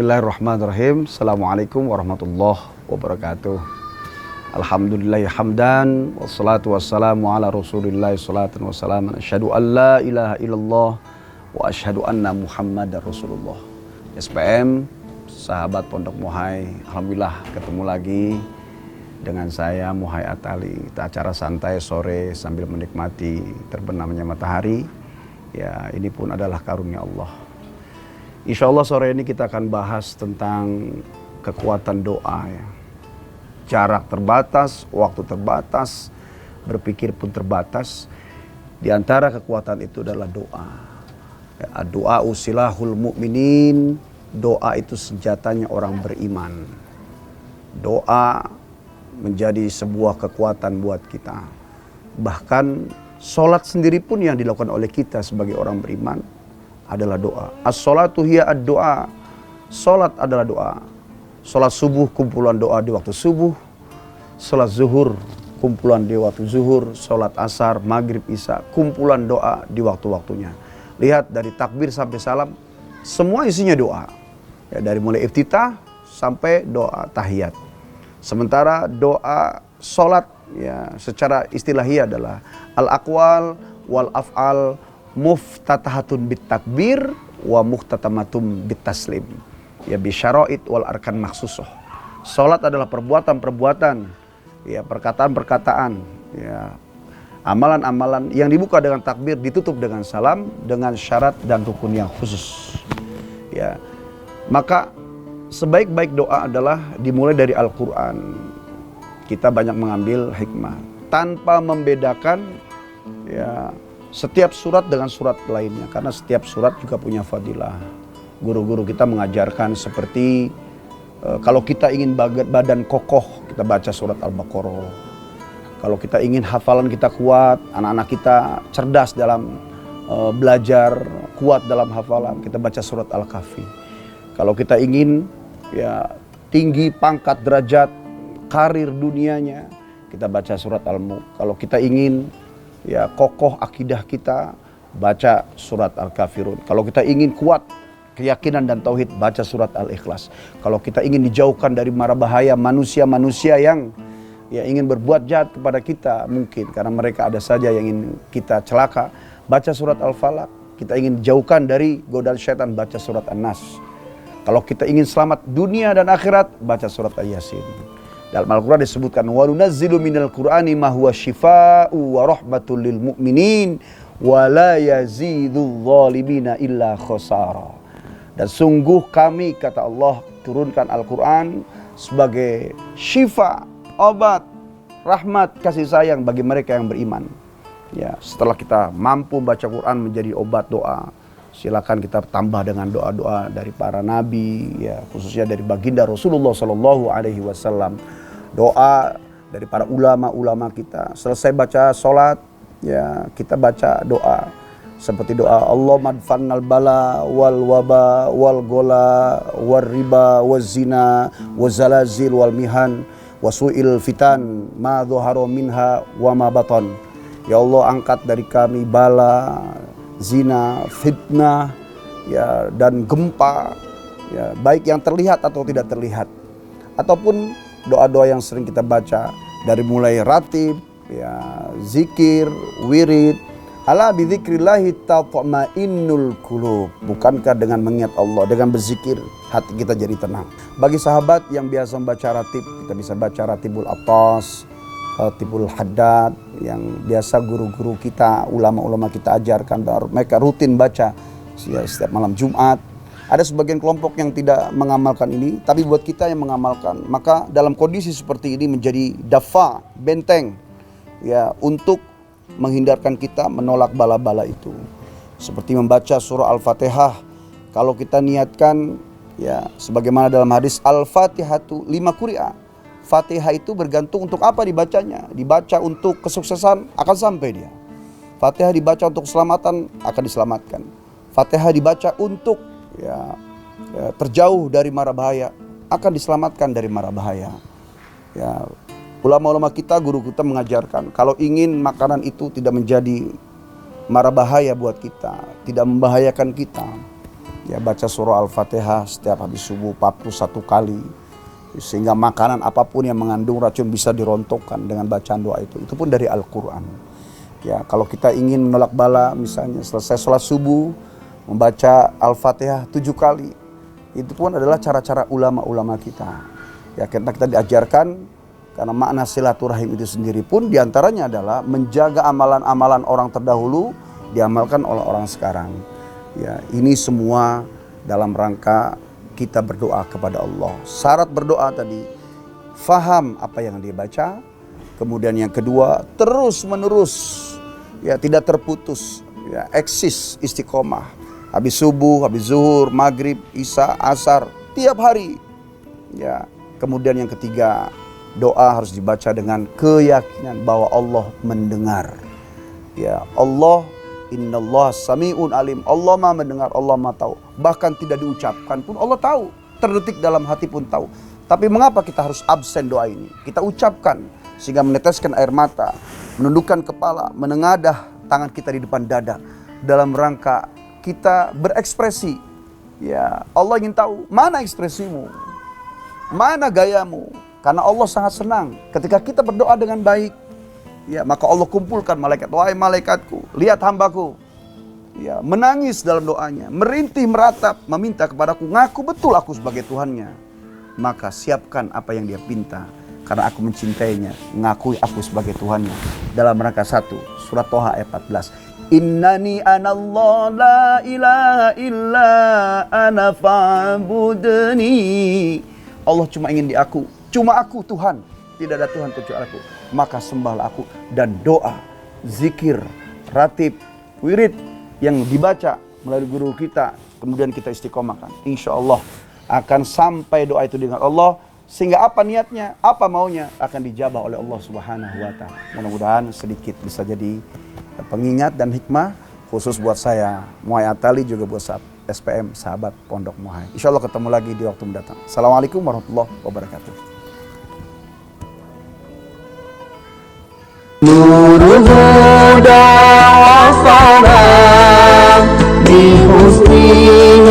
Bismillahirrahmanirrahim. Assalamualaikum warahmatullahi wabarakatuh. Alhamdulillahi hamdan. Wassalatu wassalamu ala rasulillahi salatan wassalaman. Asyhadu an la ilaha illallah wa asyhadu anna muhammadar rasulullah. SPM, sahabat Pondok Muhai, alhamdulillah ketemu lagi dengan saya Muhai Atali. Kita acara santai sore sambil menikmati terbenamnya matahari. Ya, ini pun adalah karunia Allah. Insya Allah sore ini kita akan bahas tentang kekuatan doa ya. Jarak terbatas, waktu terbatas, berpikir pun terbatas. Di antara kekuatan itu adalah doa. Ya, doa usilahul mu'minin, doa itu senjatanya orang beriman. Doa menjadi sebuah kekuatan buat kita. Bahkan sholat sendiri pun yang dilakukan oleh kita sebagai orang beriman adalah doa. As-sholatu hiya ad-doa. Sholat adalah doa. Sholat subuh kumpulan doa di waktu subuh. Sholat zuhur kumpulan di waktu zuhur. Sholat asar, maghrib, isya kumpulan doa di waktu-waktunya. Lihat dari takbir sampai salam, semua isinya doa. Ya, dari mulai iftitah sampai doa tahiyat. Sementara doa sholat ya secara istilahiyah adalah al-aqwal wal af'al muftatahatun bit takbir wa muhtatamatun bit taslim. Ya bi syara'id wal arkan maksusoh. Salat adalah perbuatan-perbuatan, ya perkataan-perkataan, ya amalan-amalan yang dibuka dengan takbir, ditutup dengan salam, dengan syarat dan rukun yang khusus. Ya. Maka sebaik-baik doa adalah dimulai dari Al-Qur'an. Kita banyak mengambil hikmah tanpa membedakan ya setiap surat dengan surat lainnya, karena setiap surat juga punya fadilah. Guru-guru kita mengajarkan seperti kalau kita ingin badan kokoh, kita baca surat Al-Baqarah. Kalau kita ingin hafalan kita kuat, anak-anak kita cerdas dalam belajar, kuat dalam hafalan, kita baca surat Al-Kahfi. Kalau kita ingin ya tinggi pangkat derajat karir dunianya, kita baca surat Al-Mulk. Kalau kita ingin ya kokoh akidah kita, baca surat Al-Kafirun. Kalau kita ingin kuat keyakinan dan tauhid, baca surat Al-Ikhlas. Kalau kita ingin dijauhkan dari mara bahaya manusia-manusia yang ya ingin berbuat jahat kepada kita, mungkin karena mereka ada saja yang ingin kita celaka, baca surat Al-Falaq. Kita ingin dijauhkan dari godaan syaitan, baca surat An-Nas. Kalau kita ingin selamat dunia dan akhirat, baca surat Al-Yasin. Dalam Al-Quran disebutkan wa nunazzilu minal Qur'ani ma huwa syifaa'u wa rahmatul lil mu'minin wa la yazidul zalimina illa khasara. Dan sungguh kami, kata Allah, turunkan Al-Quran sebagai syifa, obat, rahmat, kasih sayang bagi mereka yang beriman. Ya, setelah kita mampu baca Quran menjadi obat doa, silakan kita tambah dengan doa-doa dari para nabi, ya khususnya dari baginda Rasulullah Sallallahu Alaihi Wasallam. Doa dari para ulama-ulama kita. Selesai baca sholat, ya kita baca doa seperti doa Allah madfannal bala wal waba wal gola wal riba wal zina wal zalazil wal mihan wasu'il fitan ma dhuhara minha wa ma batan. Ya Allah, angkat dari kami bala, zina, fitnah, ya dan gempa, ya baik yang terlihat atau tidak terlihat, ataupun doa-doa yang sering kita baca dari mulai ratib, ya zikir, wirid. Ala bidzikrillahi tatma'innul qulub. Bukankah dengan mengingat Allah, dengan berzikir, hati kita jadi tenang. Bagi sahabat yang biasa membaca ratib, kita bisa baca ratibul atas, ratibul haddad, yang biasa guru-guru kita, ulama-ulama kita ajarkan, mereka rutin baca setiap malam Jumat. Ada sebagian kelompok yang tidak mengamalkan ini, tapi buat kita yang mengamalkan, maka dalam kondisi seperti ini menjadi dafa, benteng, ya untuk menghindarkan kita menolak bala-bala itu. Seperti membaca surah Al-Fatihah, kalau kita niatkan, ya sebagaimana dalam hadis Al-Fatihatu lima quri'a. Fatihah itu bergantung untuk apa dibacanya. Dibaca untuk kesuksesan, akan sampai dia. Fatihah dibaca untuk keselamatan, akan diselamatkan. Fatihah dibaca untuk ya terjauh dari mara bahaya, akan diselamatkan dari mara bahaya. Ya, ulama-ulama kita, guru kita mengajarkan kalau ingin makanan itu tidak menjadi mara bahaya buat kita, tidak membahayakan kita, Ya, baca surah Al-Fatihah setiap habis subuh 41 kali. Sehingga makanan apapun yang mengandung racun bisa dirontokkan dengan bacaan doa itu. Itu pun dari Al-Quran. Ya, kalau kita ingin menolak bala, misalnya selesai sholat subuh, membaca Al-Fatihah 7 kali. Itu pun adalah cara-cara ulama-ulama kita. Ya, kita diajarkan, karena makna silaturahim itu sendiri pun diantaranya adalah menjaga amalan-amalan orang terdahulu, diamalkan oleh orang sekarang. Ya, ini semua dalam rangka kita berdoa kepada Allah. Syarat berdoa tadi, faham apa yang dia baca. Kemudian yang kedua, terus menerus, ya tidak terputus, ya eksis istiqomah. Habis subuh, habis zuhur, maghrib, isya, asar, tiap hari. Ya, kemudian yang ketiga, doa harus dibaca dengan keyakinan bahwa Allah mendengar. Ya, Allah, Innallah sami'un alim. Allah maha mendengar, Allah maha tahu. Bahkan tidak diucapkan pun Allah tahu. Terdetik dalam hati pun tahu. Tapi mengapa kita harus absen doa ini? Kita ucapkan sehingga meneteskan air mata, menundukkan kepala, menengadah tangan kita di depan dada dalam rangka kita berekspresi. Ya, Allah ingin tahu mana ekspresimu, mana gayamu. Karena Allah sangat senang ketika kita berdoa dengan baik. Ya, maka Allah kumpulkan malaikat. Wahai malaikatku, lihat hambaku. Ya, menangis dalam doanya, merintih meratap, meminta kepadaku, ngaku betul aku sebagai Tuhannya. Maka siapkan apa yang dia pinta, karena aku mencintainya, ngakui aku sebagai Tuhannya. Dalam rangka 1, surat Toha ayat 14. Innani anallah la ilaha illa ana fa'budni. Allah cuma ingin diaku, cuma aku Tuhan, tidak ada Tuhan kecuali aku. Maka sembahlah aku. Dan doa, zikir, ratib, wirid yang dibaca melalui guru kita, kemudian kita istiqomahkan, insya Allah akan sampai doa itu dengan Allah. Sehingga apa niatnya, apa maunya akan dijabah oleh Allah Subhanahu wa Ta'ala. Mudah-mudahan sedikit bisa jadi pengingat dan hikmah khusus buat saya, Muhai Atali, juga buat SPM, sahabat Pondok Muhai. Insya Allah ketemu lagi di waktu mendatang. Assalamualaikum warahmatullahi wabarakatuh. نور الهدى وصلاة بحسنه